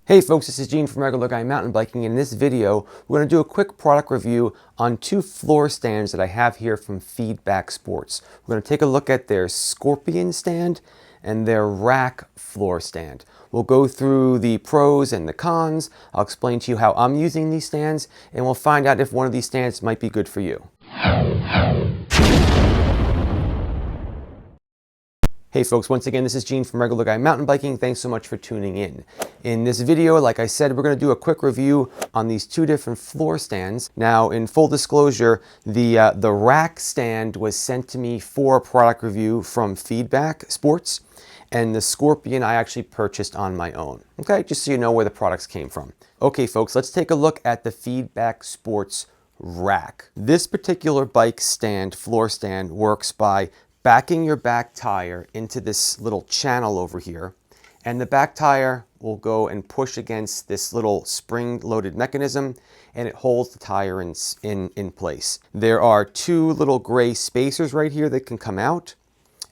Hey folks, this is Gene from Regular Guy Mountain Biking. In this video, we're going to do a quick product review on two floor stands that I have here from Feedback Sports. We're going to take a look at their Scorpion stand and their Rack floor stand. We'll go through the pros and the cons. I'll explain to you how I'm using these stands, and we'll find out if one of these stands might be good for you. Hey folks, once again, this is Gene from Regular Guy Mountain Biking. Thanks so much for tuning in. In this video, like I said, we're going to do a quick review on these two different floor stands. Now, in full disclosure, the Rack stand was sent to me for a product review from Feedback Sports, and the Scorpion I actually purchased on my own. Okay, just so you know where the products came from. Okay folks, let's take a look at the Feedback Sports Rack. This particular bike stand, floor stand, works by backing your back tire into this little channel over here, and the back tire will go and push against this little spring-loaded mechanism, and it holds the tire in place. There are two little gray spacers right here that can come out,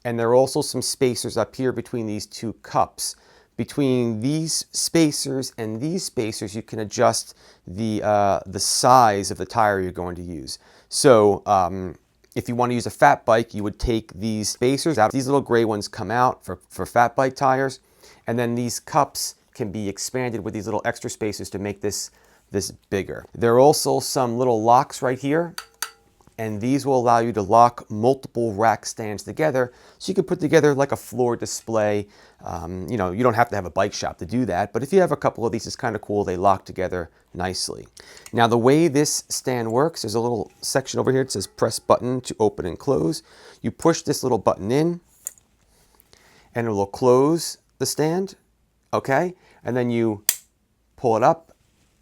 and there are also some spacers up here between these two cups. Between these spacers and these spacers, you can adjust the size of the tire you're going to use. So, if you want to use a fat bike, you would take these spacers out. These little gray ones come out for fat bike tires. And then these cups can be expanded with these little extra spacers to make this bigger. There are also some little locks right here. And these will allow you to lock multiple rack stands together. So you can put together like a floor display. You know, you don't have to have a bike shop to do that. But if you have a couple of these, it's kind of cool. They lock together nicely. Now, the way this stand works, there's a little section over here that says press button to open and close. You push this little button in, and it will close the stand, okay? And then you pull it up,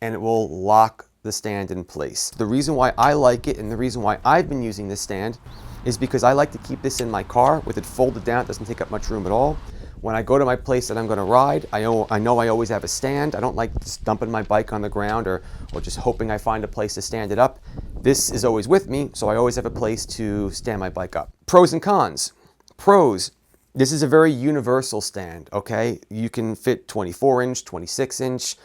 and it will lock the stand in place. The reason why I like it and the reason why I've been using this stand is because I like to keep this in my car with it folded down. It doesn't take up much room at all. When I go to my place that I'm going to ride, I know I always have a stand. I don't like just dumping my bike on the ground or just hoping I find a place to stand it up. This is always with me, so I always have a place to stand my bike up. Pros and cons. Pros. This is a very universal stand, okay? You can fit 24-inch, 26-inch,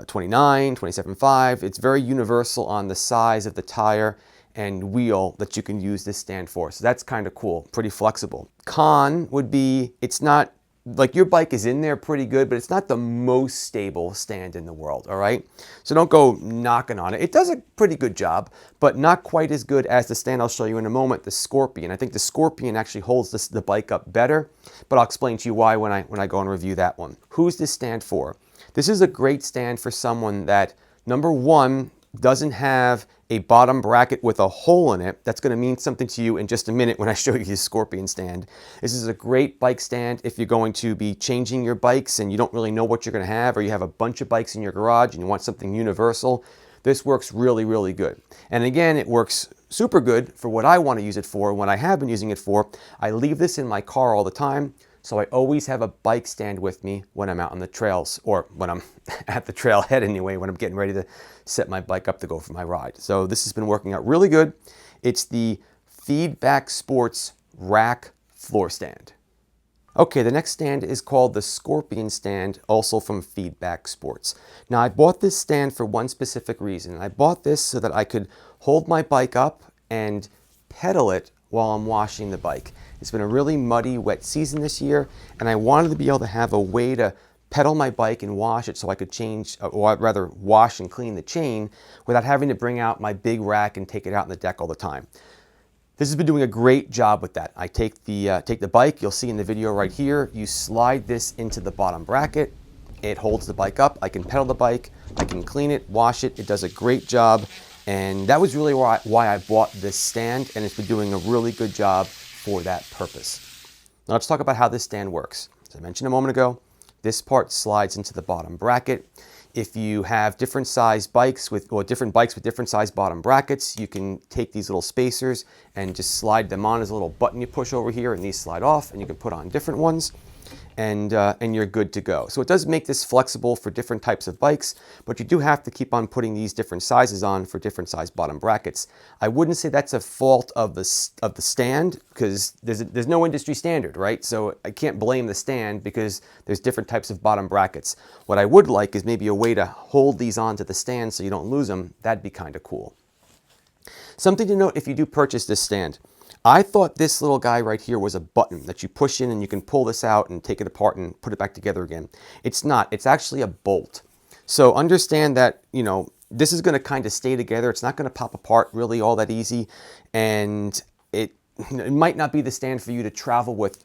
29, 27.5. It's very universal on the size of the tire and wheel that you can use this stand for. So that's kind of cool, pretty flexible. Con would be, it's not, like your bike is in there pretty good, but it's not the most stable stand in the world, all right? So don't go knocking on it. It does a pretty good job, but not quite as good as the stand I'll show you in a moment, the Scorpion. I think the Scorpion actually holds the bike up better, but I'll explain to you why when I go and review that one. Who's this stand for? This is a great stand for someone that, number one, doesn't have a bottom bracket with a hole in it. That's going to mean something to you in just a minute when I show you the Scorpion stand. This is a great bike stand if you're going to be changing your bikes and you don't really know what you're going to have, or you have a bunch of bikes in your garage and you want something universal. This works really, really good. And again, it works super good for what I want to use it for, what I have been using it for. I leave this in my car all the time, so I always have a bike stand with me when I'm out on the trails, or when I'm at the trailhead anyway, when I'm getting ready to set my bike up to go for my ride. So this has been working out really good. It's the Feedback Sports Rack floor stand. Okay, the next stand is called the Scorpion stand, also from Feedback Sports. Now, I bought this stand for one specific reason. I bought this so that I could hold my bike up and pedal it while I'm washing the bike. It's been a really muddy, wet season this year, and I wanted to be able to have a way to pedal my bike and wash it so I could change, or rather wash and clean the chain without having to bring out my big rack and take it out on the deck all the time. This has been doing a great job with that. I take the bike, you'll see in the video right here, you slide this into the bottom bracket, it holds the bike up, I can pedal the bike, I can clean it, wash it, it does a great job, and that was really why I bought this stand, and it's been doing a really good job for that purpose. Now let's talk about how this stand works. As I mentioned a moment ago, this part slides into the bottom bracket. If you have different size bikes different bikes with different size bottom brackets, you can take these little spacers and just slide them on as a little button you push over here, and these slide off, and you can put on different ones. and you're good to go. So it does make this flexible for different types of bikes, but you do have to keep on putting these different sizes on for different size bottom brackets. I wouldn't say that's a fault of the stand, because there's no industry standard, right? So I can't blame the stand because there's different types of bottom brackets. What I would like is maybe a way to hold these onto the stand so you don't lose them. That'd be kind of cool. Something to note if you do purchase this stand. I thought this little guy right here was a button that you push in and you can pull this out and take it apart and put it back together again. It's not. It's actually a bolt. So understand that, you know, this is going to kind of stay together. It's not going to pop apart really all that easy. And it might not be the stand for you to travel with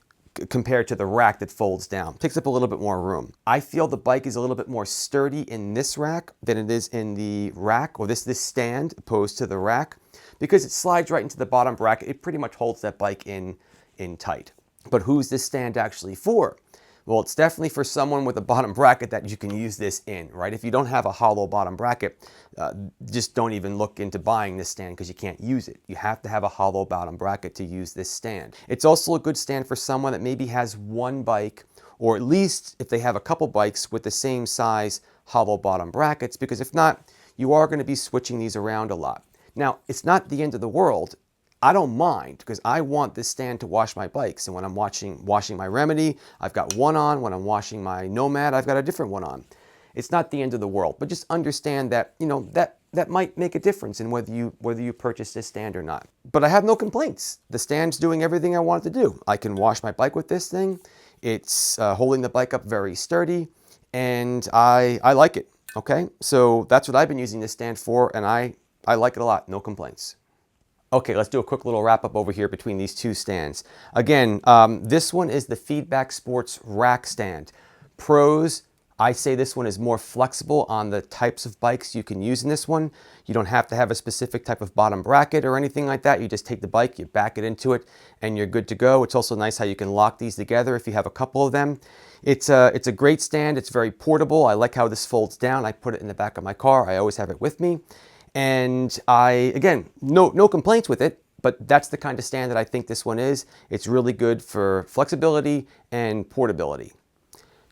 compared to the rack that folds down. Takes up a little bit more room. I feel the bike is a little bit more sturdy in this rack than it is in the rack, or this stand opposed to the rack, because it slides right into the bottom bracket. It pretty much holds that bike in tight. But who's this stand actually for? Well, it's definitely for someone with a bottom bracket that you can use this in, right? If you don't have a hollow bottom bracket, just don't even look into buying this stand because you can't use it. You have to have a hollow bottom bracket to use this stand. It's also a good stand for someone that maybe has one bike, or at least if they have a couple bikes with the same size hollow bottom brackets, because if not, you are going to be switching these around a lot. Now, it's not the end of the world. I don't mind, because I want this stand to wash my bikes. And when I'm washing my Remedy, I've got one on. When I'm washing my Nomad, I've got a different one on. It's not the end of the world, but just understand that, you know, that might make a difference in whether you purchase this stand or not. But I have no complaints. The stand's doing everything I want it to do. I can wash my bike with this thing. It's holding the bike up very sturdy, and I like it. Okay, so that's what I've been using this stand for, and I like it a lot. No complaints. Okay, let's do a quick little wrap up over here between these two stands. Again, this one is the Feedback Sports rack stand. Pros, I say this one is more flexible on the types of bikes you can use in this one. You don't have to have a specific type of bottom bracket or anything like that. You just take the bike, you back it into it, and you're good to go. It's also nice how you can lock these together if you have a couple of them. It's a great stand. It's very portable. I like how this folds down. I put it in the back of my car. I always have it with me. And again, no complaints with it, but that's the kind of stand that I think this one is. It's really good for flexibility and portability.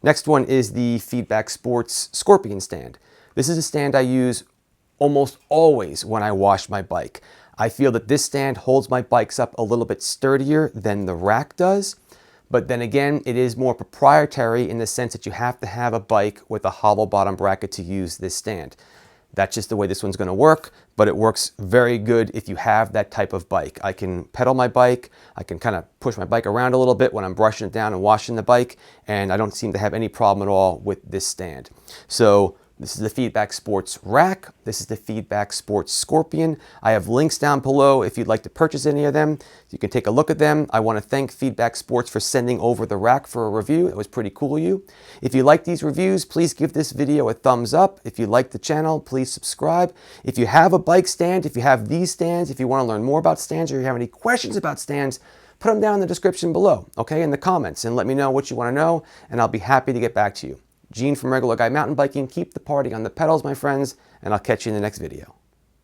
Next one is the Feedback Sports Scorpion stand. This is a stand I use almost always when I wash my bike. I feel that this stand holds my bikes up a little bit sturdier than the rack does. But then again, it is more proprietary in the sense that you have to have a bike with a hollow bottom bracket to use this stand. That's just the way this one's going to work, but it works very good if you have that type of bike. I can pedal my bike, I can kind of push my bike around a little bit when I'm brushing it down and washing the bike, and I don't seem to have any problem at all with this stand. So this is the Feedback Sports rack. This is the Feedback Sports Scorpion. I have links down below if you'd like to purchase any of them. You can take a look at them. I want to thank Feedback Sports for sending over the rack for a review. It was pretty cool of you. If you like these reviews, please give this video a thumbs up. If you like the channel, please subscribe. If you have a bike stand, if you have these stands, if you want to learn more about stands or you have any questions about stands, put them down in the description below, okay, in the comments, and let me know what you want to know, and I'll be happy to get back to you. Gene from Regular Guy Mountain Biking. Keep the party on the pedals, my friends, and I'll catch you in the next video.